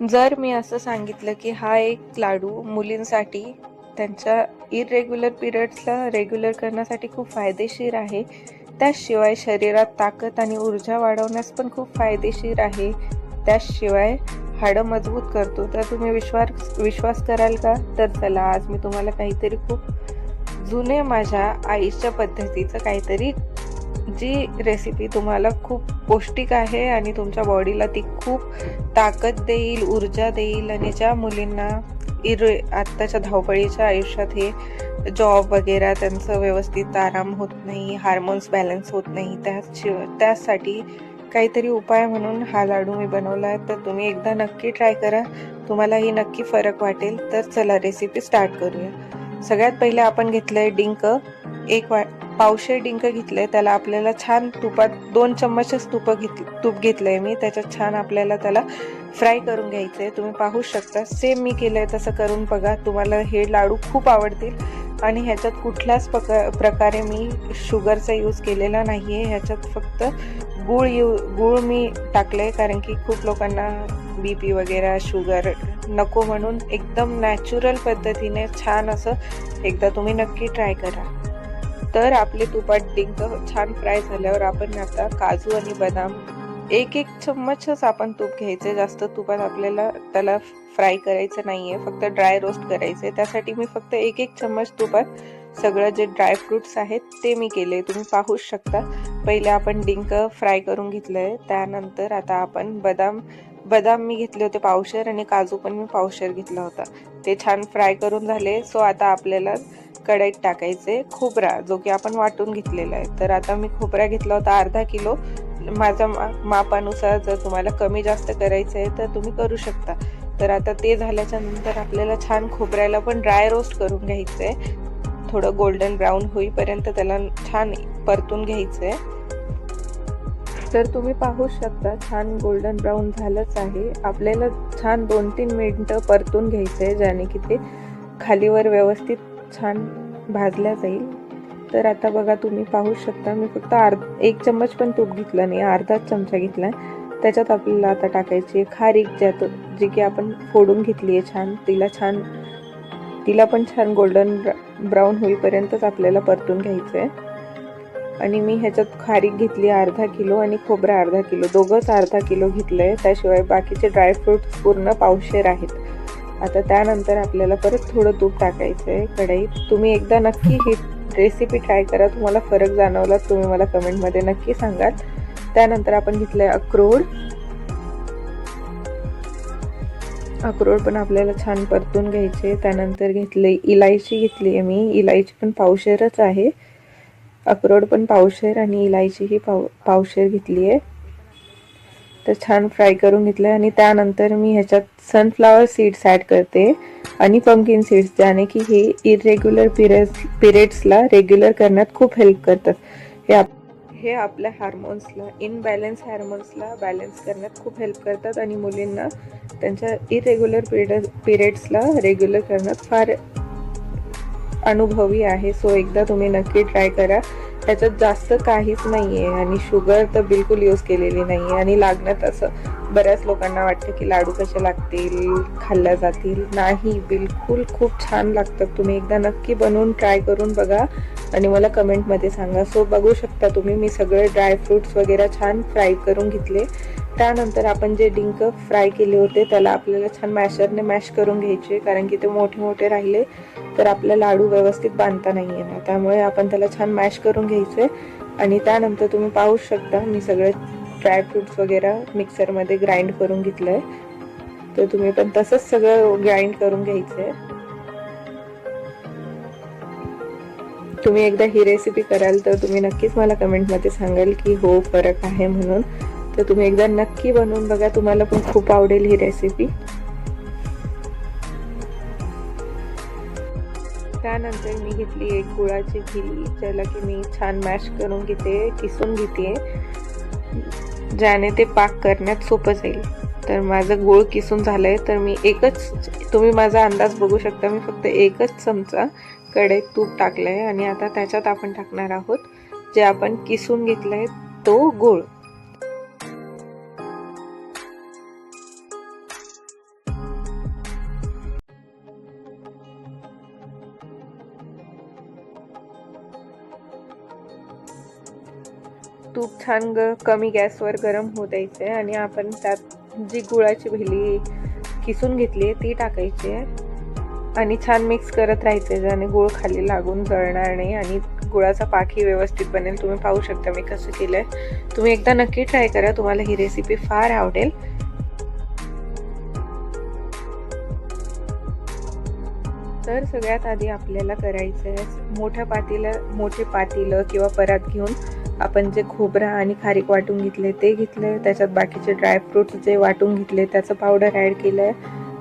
जर मी असं सांगितलं की हा एक लाडू मुलींसाठी त्यांच्या इरेग्युलर पिरियड्सला रेग्युलर करण्यासाठी खूप फायदेशीर आहे, त्याशिवाय शरीरात ताकद आणि ऊर्जा वाढवण्यास पण खूप फायदेशीर आहे, त्याशिवाय हाडं मजबूत करतो, तर तुम्ही विश्वास कराल का? तर चला, आज मी तुम्हाला काहीतरी खूप जुने माझ्या आईच्या पद्धतीचं काहीतरी, जी रेसिपी तुम्हाला खूप पौष्टिक आहे आणि तुमच्या बॉडीला ती खूप ताकद देईल, ऊर्जा देईल, आणि ज्या मुलींना आत्ताच्या धावपळीच्या आयुष्यात हे जॉब वगैरे त्यांचं व्यवस्थित आराम होत नाही, हार्मोन्स बॅलन्स होत नाही, त्यासाठी काहीतरी उपाय म्हणून हा लाडू मी बनवला आहे. तर तुम्ही एकदा नक्की ट्राय करा, तुम्हालाही नक्की फरक वाटेल. तर चला, रेसिपी स्टार्ट करूया. सगळ्यात पहिले आपण घेतलंय डिंक, पावशेर डिंक घेतलंय. त्याला आपल्याला छान तुपात 2 चम्मचच तूप घेतलंय मी. त्याच्यात छान आपल्याला त्याला फ्राय करून घ्यायचंय. तुम्ही पाहू शकता, सेम मी केलंय तसं करून बघा, तुम्हाला हे लाडू खूप आवडतील. आणि ह्याच्यात कुठल्याच प्रकारे मी शुगरचा यूज केलेला नाहीये. ह्याच्यात फक्त गूळ मी टाकलंय, कारण की खूप लोकांना BP वगैरे शुगर नको, म्हणून एकदम नॅचरल पद्धतीने छान असं एकदा तुम्ही नक्की ट्राय करा. तर आपले तुपात डिंक छान फ्राय झाल्यावर आपण आता काजू आणि बदाम, एक चम्मचच आपण तूप घ्यायचे, जास्त तुपात आपल्याला त्याला फ्राय करायचं नाहीये, फक्त ड्राय रोस्ट करायचे. त्यासाठी मी फक्त एक चम्मच तुपात सगळं जे ड्राय फ्रुट्स आहेत ते मी केले, तुम्ही पाहू शकता. पहिले आपण डिंक फ्राय करून घेतलंय, त्यानंतर आता आपण बदाम मी घेतले होते पावशेर, आणि काजू पण मी पावशेर घेतला होता. ते छान फ्राय करून झाले. सो आता आपल्याला कढईत टाकायचे खोबरा, जो की आपण वाटून घेतलेला आहे. तर आता मी खोबरा घेतला होता अर्धा किलो. माझ्या मापानुसार जर तुम्हाला कमी जास्त करायचं आहे तर तुम्ही करू शकता. तर आता ते झाल्याच्या नंतर आपल्याला छान खोबऱ्याला पण ड्राय रोस्ट करून घ्यायचं आहे. थोडं गोल्डन ब्राऊन होईपर्यंत त्याला छान परतून घ्यायचं आहे. तर तुम्ही पाहू शकता, छान गोल्डन ब्राऊन झालंच आहे. आपल्याला छान 2-3 मिनिटं परतून घ्यायचं आहे, ज्याने की ते खालीवर व्यवस्थित छान भाजल्या जाईल. तर आता बघा, तुम्ही पाहू शकता, मी फक्त 1 चम्मच पण तूप घेतलं नाही, अर्धाच चमचा घेतला. त्याच्यात आपल्याला आता टाकायची खारीक, जी की आपण फोडून घेतली आहे छान. तिला पण छान गोल्डन ब्राऊन होईपर्यंतच आपल्याला परतून घ्यायचं आहे. आणि मी ह्याच्यात खारीक घेतली अर्धा किलो आणि खोबरं अर्धा किलो, दोघंच अर्धा किलो घेतलंय. त्याशिवाय बाकीचे ड्रायफ्रूट्स पूर्ण पावशेर आहेत. आता त्यानंतर आपल्याला परत थोडं तूप टाकायचं आहे कढईत. तुम्ही एकदा नक्की ही रेसिपी ट्राय करा, तुम्हाला फरक जाणवला तुम्ही मला कमेंटमध्ये नक्की सांगाल. त्यानंतर आपण घेतलंय अक्रोड पण आपल्याला छान परतून घ्यायचे. त्यानंतर इलायची घेतली आहे मी, इलायची पण पावशेरच आहे. अक्रोड पण पावशेर आणि इलायची ही पावशेर घेतली आहे. तर छान फ्राय करून घेतलं. आणि त्यानंतर मी ह्याच्यात सनफ्लावर सीड्स ॲड करते आणि पंपकिन सीड्स, ज्याने की हे इरेग्युलर पिरियड्सला रेग्युलर करण्यात खूप हेल्प करतात. हे आपल्या इनबॅलन्स हार्मोन्सला बॅलन्स करण्यात खूप हेल्प करतात, आणि मुलींना त्यांच्या इरेग्युलर पिरियड्सला रेग्युलर करण्यात फार अनुभवी आहे. सो एकदा तुम्ही नक्की ट्राय करा. त्याच्यात जास्त काहीच नाही आहे, आणि शुगर तर बिलकुल यूज केलेली नाही आहे. आणि लागण्यात असं बऱ्याच लोकांना वाटतं की लाडू कसे लागतील, खाल्ल्या जातील. नाही, बिलकुल खूप छान लागतात. तुम्ही एकदा नक्की बनवून ट्राय करून बघा आणि मला कमेंटमध्ये सांगा. सो बघू शकता तुम्ही, मी सगळे ड्रायफ्रूट्स वगैरे छान फ्राय करून घेतले. त्यानंतर आपण जे डिंक फ्राय केले होते त्याला आपल्याला छान मॅशरने मॅश करून घ्यायचे, कारण की ते मोठे मोठे राहिले तर आपला लाडू व्यवस्थित बांधता नाही येणार. त्यामुळे आपण त्याला छान मॅश करून घ्यायचे. आणि त्यानंतर तुम्ही पाहू शकता, मी सगळे ड्रायफ्रुट्स वगैरे मिक्सरमध्ये ग्राइंड करून घेतलंय. तर तुम्ही पण तसंच सगळं ग्राइंड करून घ्यायचंय. तुम्ही एकदा ही रेसिपी कराल तर तुम्ही नक्कीच मला कमेंटमध्ये सांगाल की हो, फरक आहे म्हणून. तर तुम्ही एकदा नक्की बनवून बघा, तुम्हाला पण खूप आवडेल ही रेसिपी. त्यानंतर मी घेतली एक गुळाची गिरी, ज्याला की मी छान मॅश करून घेते, किसून घेते, ज्याने ते पाक करण्यात सोपं जाईल. तर माझं गूळ किसून झालंय. तर मी तुम्ही माझा अंदाज बघू शकता, मी फक्त 1 चमचा कढईत तूप टाकलंय. आणि आता त्याच्यात आपण टाकणार आहोत जे आपण किसून घेतलंय तो गूळ. तूप छान कमी गॅसवर गरम होऊ द्यायचं आहे आणि आपण त्यात जी गुळाची भेली किसून घेतली आहे ती टाकायची आहे आणि छान मिक्स करत राहायचे, ज्याने गुळ खाली लागून जळणार नाही आणि गुळाचा पाकही व्यवस्थित बनेल. तुम्ही पाहू शकता मी कसं केलंय. तुम्ही एकदा नक्की ट्राय करा, तुम्हाला ही रेसिपी फार आवडेल. तर सगळ्यात आधी आपल्याला करायचं आहे मोठे पातेलं किंवा परात घेऊन आपण जे खोबरं आणि खारीक वाटून घेतले ते घेतले, त्याच्यात बाकीचे ड्रायफ्रूट्स जे वाटून घेतले त्याचं पावडर ॲड केलं आहे.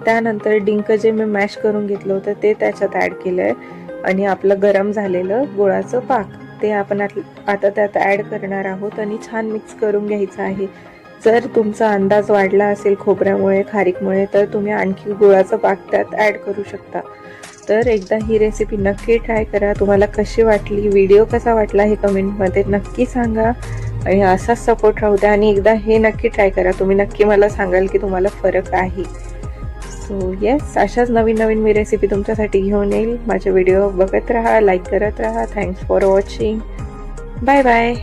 त्यानंतर डिंक जे मी मॅश करून घेतलं होतं ते त्याच्यात ॲड केलं आहे आणि आपलं गरम झालेलं गुळाचं पाक ते आपण आता त्यात ॲड करणार आहोत आणि छान मिक्स करून घ्यायचं आहे. जर तुमचा अंदाज वाढला असेल खोबऱ्यामुळे खारीकमुळे तर तुम्ही आणखी गुळाचं पाक त्यात ॲड करू शकता. तर एकदा ही रेसिपी नक्की ट्राय करा. तुम्हाला कशी वाटली, व्हिडिओ कसा वाटला हे कमेंटमध्ये नक्की सांगा आणि असाच सपोर्ट राहू द्या आणि एकदा हे नक्की ट्राय करा. तुम्ही नक्की मला सांगाल की तुम्हाला फरक आहे. सो येस, अशाच नवीन नवीन मी रेसिपी तुमच्यासाठी घेऊन येईल. माझे व्हिडिओ बघत राहा, लाईक करत राहा. Thanks for watching. Bye bye.